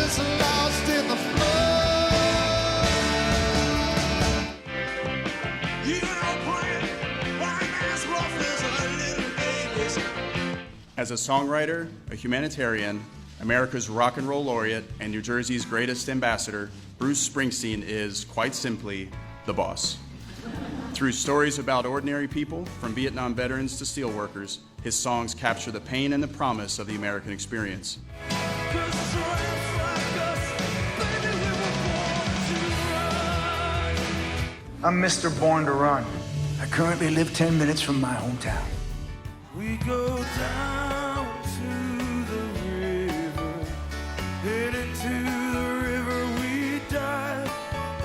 is lost in the flood. You don't play wine as rough as a little baby's. As a songwriter, a humanitarian, America's rock and roll laureate, and New Jersey's greatest ambassador, Bruce Springsteen is, quite simply, the boss. Through stories about ordinary people, from Vietnam veterans to steelworkers, his songs capture the pain and the promise of the American experience. I'm Mr. Born to Run. I currently live 10 minutes from my hometown. We go down to the river, headed to the river we dive.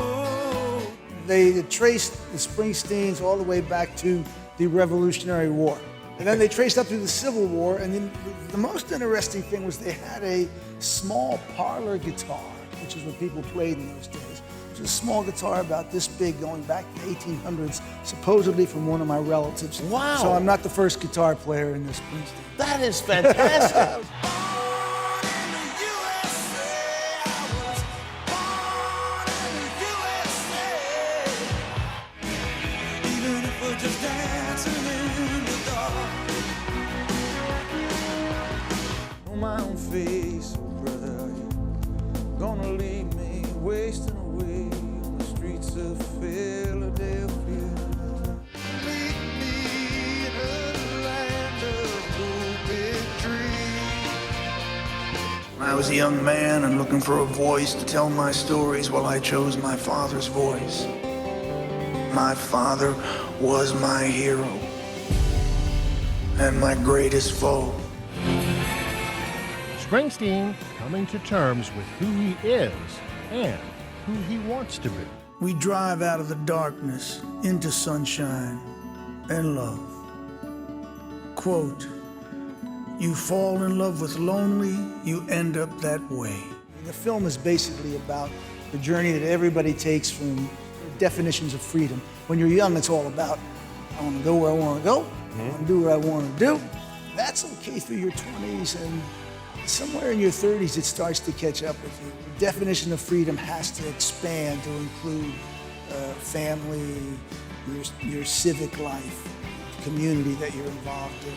Oh. They traced the Springsteens all the way back to the Revolutionary War. And then they traced up to the Civil War, and then the most interesting thing was they had a small parlor guitar, which is what people played in those days. It was a small guitar about this big going back to the 1800s, supposedly from one of my relatives. Wow. So I'm not the first guitar player in this Springsteen. That is fantastic. My own face, oh brother, you're gonna leave me wasting away on the streets of Philadelphia. Meet me in a land of open dreams. I was a young man and looking for a voice to tell my stories while I chose my father's voice. My father was my hero and my greatest foe. Springsteen coming to terms with who he is and who he wants to be. We drive out of the darkness into sunshine and love. Quote, you fall in love with lonely, you end up that way. The film is basically about the journey that everybody takes from definitions of freedom. When you're young, it's all about, I want to go where I want to go, I want to do what I want to do. That's okay through your 20s, and somewhere in your 30s, it starts to catch up with you. The definition of freedom has to expand to include family, your civic life, the community that you're involved in.